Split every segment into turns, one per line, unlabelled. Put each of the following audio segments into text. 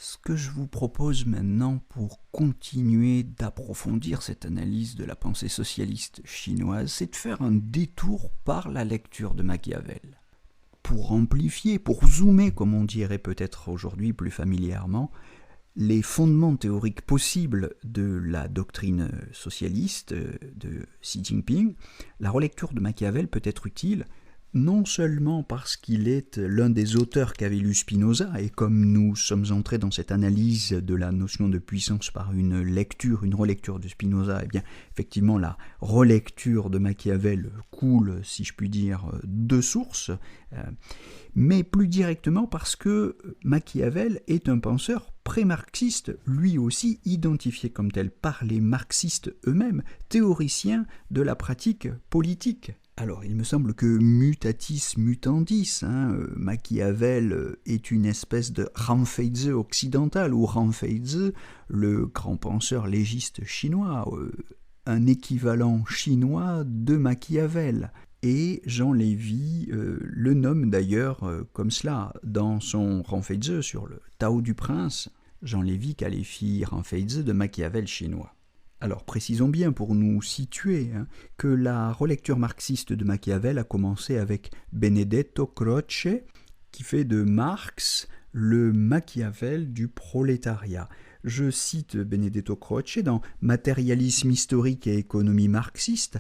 Ce que je vous propose maintenant pour continuer d'approfondir cette analyse de la pensée socialiste chinoise, c'est de faire un détour par la lecture de Machiavel. Pour amplifier, pour zoomer, comme on dirait peut-être aujourd'hui plus familièrement, les fondements théoriques possibles de la doctrine socialiste de Xi Jinping, la relecture de Machiavel peut être utile non seulement parce qu'il est l'un des auteurs qu'avait lu Spinoza, et comme nous sommes entrés dans cette analyse de la notion de puissance par une relecture de Spinoza, eh bien, effectivement, la relecture de Machiavel coule, si je puis dire, de sources, mais plus directement parce que Machiavel est un penseur pré-marxiste, lui aussi identifié comme tel par les marxistes eux-mêmes, théoricien de la pratique politique. Alors, il me semble que mutatis mutandis, Machiavel est une espèce de Ramfeize occidental, ou Ramfeize, le grand penseur légiste chinois, un équivalent chinois de Machiavel. Et Jean Lévy le nomme d'ailleurs comme cela dans son Ramfeize sur le Tao du Prince. Jean Lévy qualifie Ramfeize de Machiavel chinois. Alors précisons bien pour nous situer que la relecture marxiste de Machiavel a commencé avec Benedetto Croce, qui fait de Marx le Machiavel du prolétariat. Je cite Benedetto Croce dans Matérialisme historique et économie marxiste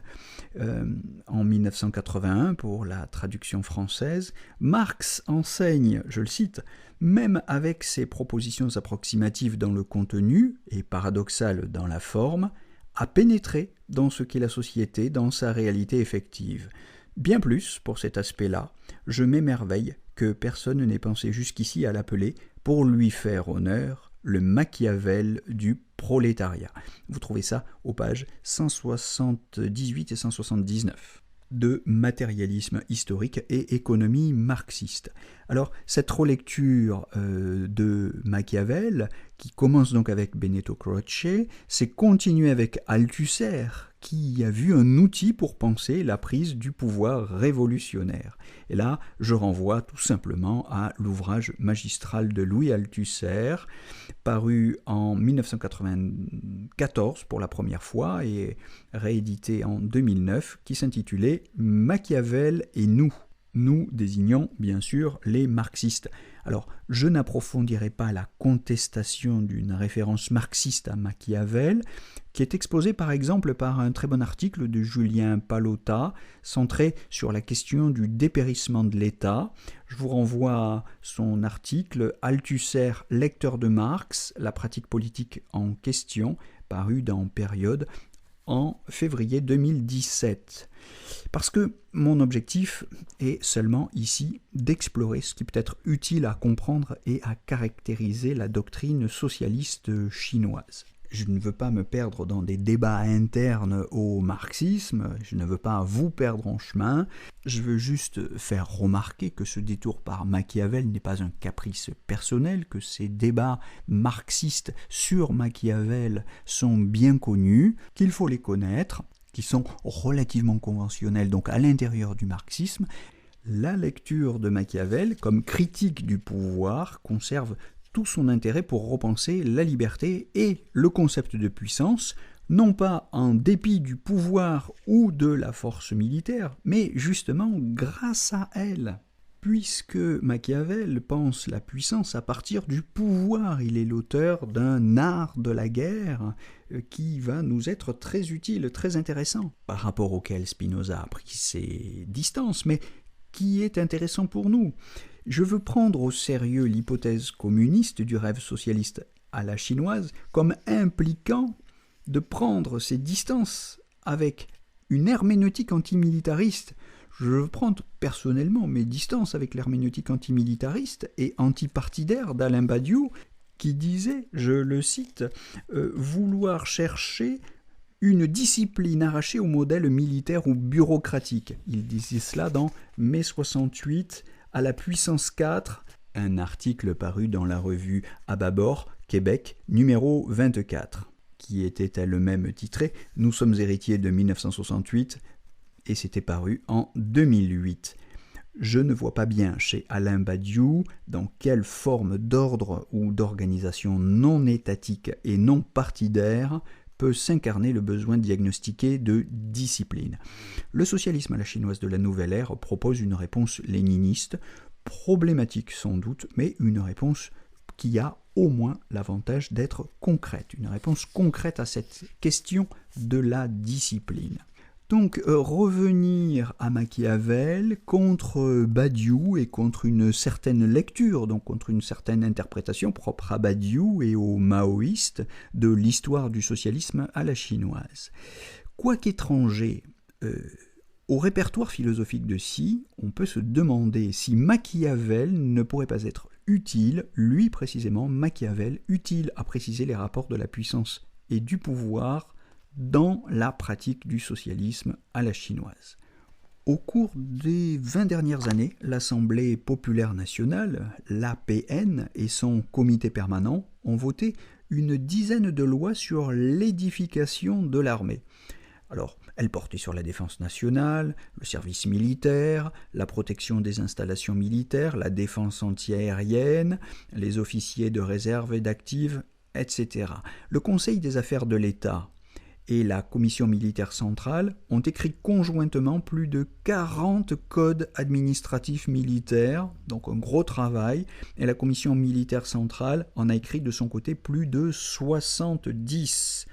en 1981 pour la traduction française. Marx enseigne, je le cite, même avec ses propositions approximatives dans le contenu et paradoxales dans la forme, à pénétrer dans ce qu'est la société, dans sa réalité effective. Bien plus, pour cet aspect-là, je m'émerveille que personne n'ait pensé jusqu'ici à l'appeler, pour lui faire honneur, le Machiavel du prolétariat. Vous trouvez ça aux pages 178 et 179 de Matérialisme historique et économie marxiste. Alors, cette relecture de Machiavel, qui commence donc avec Benedetto Croce, s'est continuée avec Althusser, qui a vu un outil pour penser la prise du pouvoir révolutionnaire. Et là, je renvoie tout simplement à l'ouvrage magistral de Louis Althusser, paru en 1994 pour la première fois et réédité en 2009, qui s'intitulait « Machiavel et nous ». Nous désignons bien sûr les marxistes. Alors, je n'approfondirai pas la contestation d'une référence marxiste à Machiavel, qui est exposée par exemple par un très bon article de Julien Pallotta, centré sur la question du dépérissement de l'État. Je vous renvoie à son article « Althusser, lecteur de Marx, la pratique politique en question », paru dans Période en février 2017. Parce que mon objectif est seulement ici d'explorer ce qui peut être utile à comprendre et à caractériser la doctrine socialiste chinoise. Je ne veux pas me perdre dans des débats internes au marxisme, je ne veux pas vous perdre en chemin, je veux juste faire remarquer que ce détour par Machiavel n'est pas un caprice personnel, que ces débats marxistes sur Machiavel sont bien connus, qu'il faut les connaître, qui sont relativement conventionnels, donc à l'intérieur du marxisme. La lecture de Machiavel, comme critique du pouvoir, conserve tout son intérêt pour repenser la liberté et le concept de puissance, non pas en dépit du pouvoir ou de la force militaire, mais justement grâce à elle. Puisque Machiavel pense la puissance à partir du pouvoir, il est l'auteur d'un art de la guerre qui va nous être très utile, très intéressant, par rapport auquel Spinoza a pris ses distances, mais qui est intéressant pour nous. Je veux prendre au sérieux l'hypothèse communiste du rêve socialiste à la chinoise comme impliquant de prendre ses distances avec une herméneutique antimilitariste. Je veux prendre personnellement mes distances avec l'herméneutique antimilitariste et antipartidaire d'Alain Badiou, qui disait, je le cite, vouloir chercher une discipline arrachée au modèle militaire ou bureaucratique. Il disait cela dans Mai 68 à la puissance 4, un article paru dans la revue À bâbord, Québec, numéro 24, qui était elle-même titrée « Nous sommes héritiers de 1968 » et c'était paru en 2008. Je ne vois pas bien chez Alain Badiou dans quelle forme d'ordre ou d'organisation non étatique et non partidaire peut s'incarner le besoin diagnostiqué de discipline. Le socialisme à la chinoise de la nouvelle ère propose une réponse léniniste, problématique sans doute, mais une réponse qui a au moins l'avantage d'être concrète, une réponse concrète à cette question de la discipline. Donc revenir à Machiavel contre Badiou et contre une certaine lecture, donc contre une certaine interprétation propre à Badiou et aux maoïstes de l'histoire du socialisme à la chinoise. Quoiqu'étranger au répertoire philosophique de Xi, on peut se demander si Machiavel ne pourrait pas être utile, lui précisément, Machiavel, utile à préciser les rapports de la puissance et du pouvoir dans la pratique du socialisme à la chinoise. Au cours des 20 dernières années, l'Assemblée populaire nationale, l'APN, et son comité permanent ont voté une dizaine de lois sur l'édification de l'armée. Alors, elles portaient sur la défense nationale, le service militaire, la protection des installations militaires, la défense antiaérienne, les officiers de réserve et d'active, etc. Le Conseil des affaires de l'État et la Commission militaire centrale ont écrit conjointement plus de 40 codes administratifs militaires, donc un gros travail, et la Commission militaire centrale en a écrit de son côté plus de 70.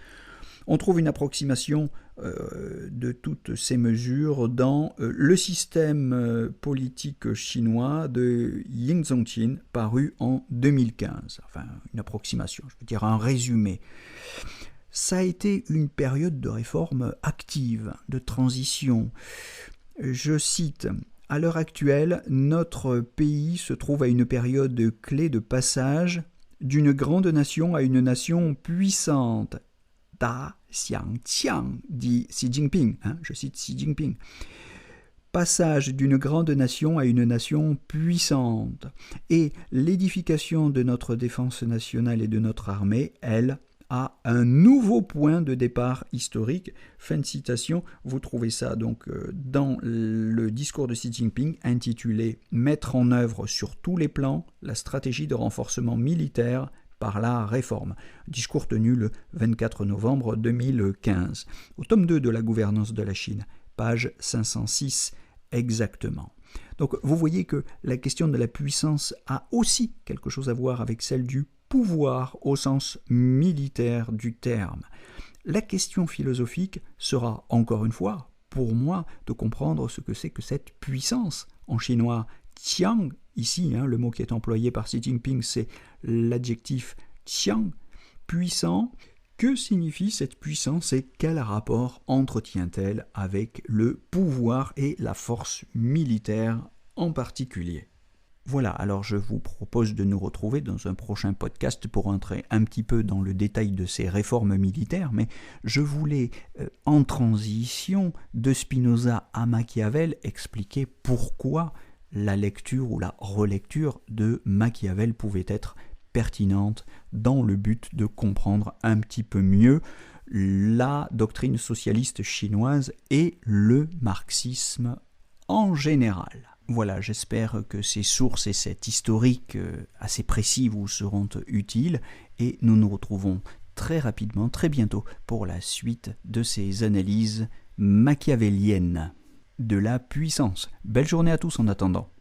On trouve une approximation de toutes ces mesures dans le système politique chinois de Ying Zongqin, paru en 2015. Enfin, une approximation, je veux dire un résumé. Ça a été une période de réforme active, de transition. Je cite, « À l'heure actuelle, notre pays se trouve à une période clé de passage d'une grande nation à une nation puissante. » Da Xiang Qiang, dit Xi Jinping, je cite Xi Jinping. Passage d'une grande nation à une nation puissante. Et l'édification de notre défense nationale et de notre armée, elle, à un nouveau point de départ historique. Fin de citation, vous trouvez ça donc dans le discours de Xi Jinping intitulé « Mettre en œuvre sur tous les plans la stratégie de renforcement militaire par la réforme ». Discours tenu le 24 novembre 2015. Au tome 2 de la gouvernance de la Chine, page 506 exactement. Donc vous voyez que la question de la puissance a aussi quelque chose à voir avec celle du pouvoir au sens militaire du terme. La question philosophique sera, encore une fois, pour moi, de comprendre ce que c'est que cette puissance. En chinois, tiang, ici, le mot qui est employé par Xi Jinping, c'est l'adjectif tiang, puissant. Que signifie cette puissance et quel rapport entretient-elle avec le pouvoir et la force militaire en particulier ? Voilà, alors je vous propose de nous retrouver dans un prochain podcast pour entrer un petit peu dans le détail de ces réformes militaires, mais je voulais, en transition de Spinoza à Machiavel, expliquer pourquoi la lecture ou la relecture de Machiavel pouvait être pertinente dans le but de comprendre un petit peu mieux la doctrine socialiste chinoise et le marxisme en général. Voilà, j'espère que ces sources et cet historique assez précis vous seront utiles et nous nous retrouvons très rapidement, très bientôt pour la suite de ces analyses machiavéliennes de la puissance. Belle journée à tous en attendant.